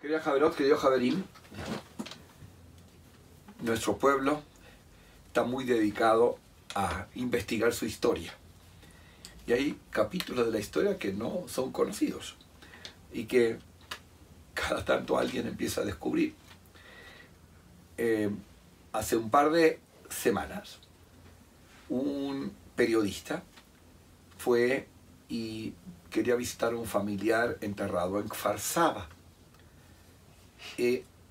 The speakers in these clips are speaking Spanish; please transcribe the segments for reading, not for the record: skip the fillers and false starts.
Querida Javerot, querido Javerín, nuestro pueblo está muy dedicado a investigar su historia. Y hay capítulos de la historia que no son conocidos y que cada tanto alguien empieza a descubrir. Hace un par de semanas, un periodista fue y quería visitar a un familiar enterrado en Kfar Saba.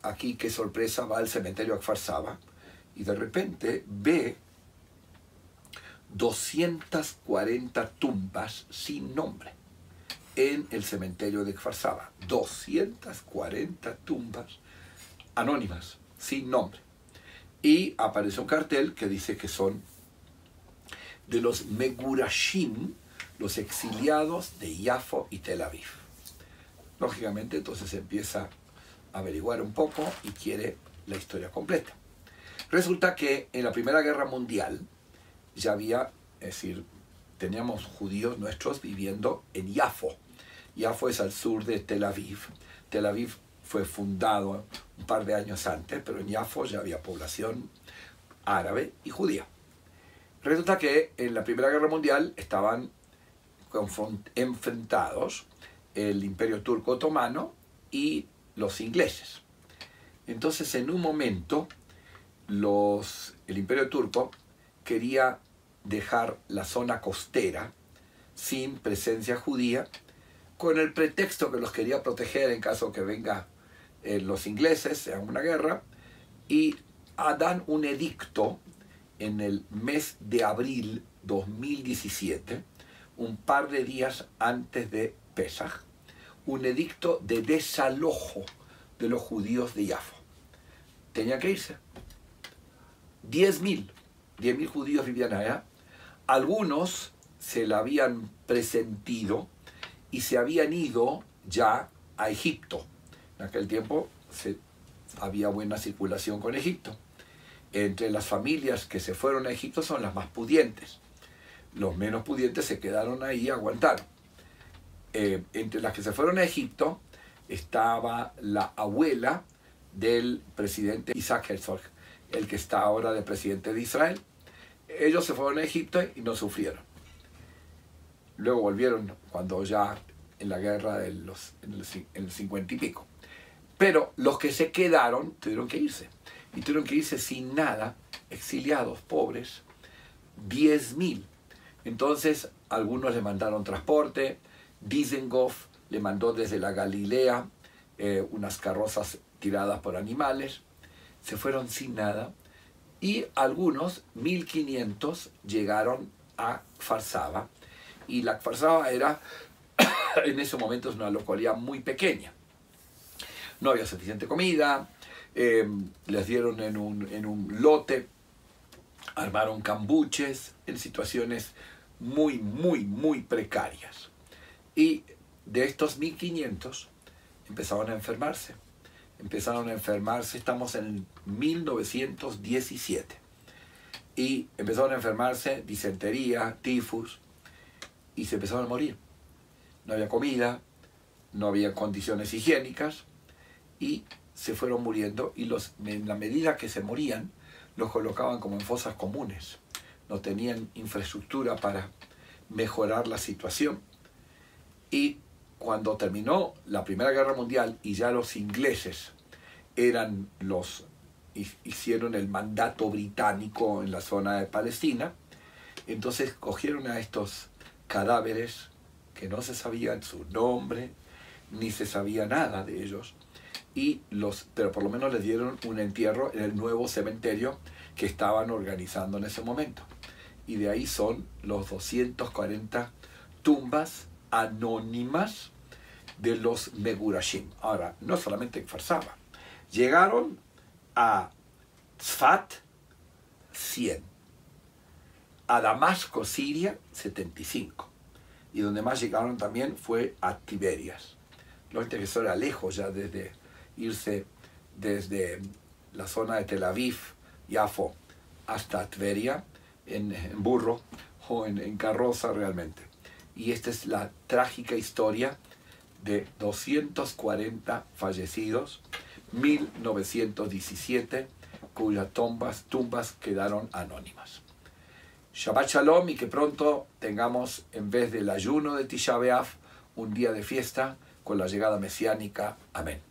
Aquí, qué sorpresa, va al cementerio de Kfar Saba y de repente ve 240 tumbas sin nombre en el cementerio de Kfar Saba. 240 tumbas anónimas, sin nombre. Y aparece un cartel que dice que son de los Megurashim, los exiliados de Yafo y Tel Aviv. Lógicamente, entonces empieza a averiguar un poco y quiere la historia completa. Resulta que en la Primera Guerra Mundial ya había, es decir, teníamos judíos nuestros viviendo en Yafo. Yafo es al sur de Tel Aviv. Tel Aviv fue fundado un par de años antes, pero en Yafo ya había población árabe y judía. Resulta que en la Primera Guerra Mundial estaban enfrentados el Imperio Turco Otomano y los ingleses. Entonces, en un momento, el Imperio Turco quería dejar la zona costera sin presencia judía, con el pretexto que los quería proteger en caso que vengan los ingleses, sea una guerra, y dan un edicto en el mes de abril 2017, un par de días antes de Pesaj, un edicto de desalojo de los judíos de Yafo. Tenían que irse. 10.000 judíos vivían allá. Algunos se la habían presentido y se habían ido ya a Egipto. En aquel tiempo había buena circulación con Egipto. Entre las familias que se fueron a Egipto son las más pudientes. Los menos pudientes se quedaron ahí y aguantaron. Entre las que se fueron a Egipto estaba la abuela del presidente Isaac Herzog, el que está ahora de presidente de Israel. Ellos se fueron a Egipto y no sufrieron. Luego volvieron cuando ya en la guerra en el 50 y pico. Pero los que se quedaron tuvieron que irse. Y tuvieron que irse sin nada, exiliados, pobres, 10.000. Entonces, algunos le mandaron transporte. Dizengoff le mandó desde la Galilea unas carrozas tiradas por animales. Se fueron sin nada. Y algunos, 1.500, llegaron a Kfar Saba. Y la Kfar Saba era, en ese momento, una localidad muy pequeña. No había suficiente comida. Les dieron en un lote, armaron cambuches en situaciones muy precarias. Y de estos 1.500 empezaron a enfermarse. Estamos en 1917. Y empezaron a enfermarse disentería, tifus, y se empezaron a morir. No había comida, no había condiciones higiénicas, y se fueron muriendo, y en la medida que se morían, los colocaban como en fosas comunes. No tenían infraestructura para mejorar la situación. Y cuando terminó la Primera Guerra Mundial y ya los ingleses hicieron el mandato británico en la zona de Palestina, entonces cogieron a estos cadáveres que no se sabía su nombre, ni se sabía nada de ellos, pero por lo menos les dieron un entierro en el nuevo cementerio que estaban organizando en ese momento. Y de ahí son los 240 tumbas anónimas de los Megurashim. Ahora, no solamente en Kfar Saba, llegaron a Tzfat 100, a Damasco, Siria, 75, y donde más llegaron también fue a Tiberias. Lo que eso era lejos ya, desde irse desde la zona de Tel Aviv, Yafo, hasta Tveria, en burro o en carroza realmente. Y esta es la trágica historia de 240 fallecidos, 1917, cuyas tumbas quedaron anónimas. Shabbat Shalom, y que pronto tengamos, en vez del ayuno de Tisha B'Av, un día de fiesta con la llegada mesiánica. Amén.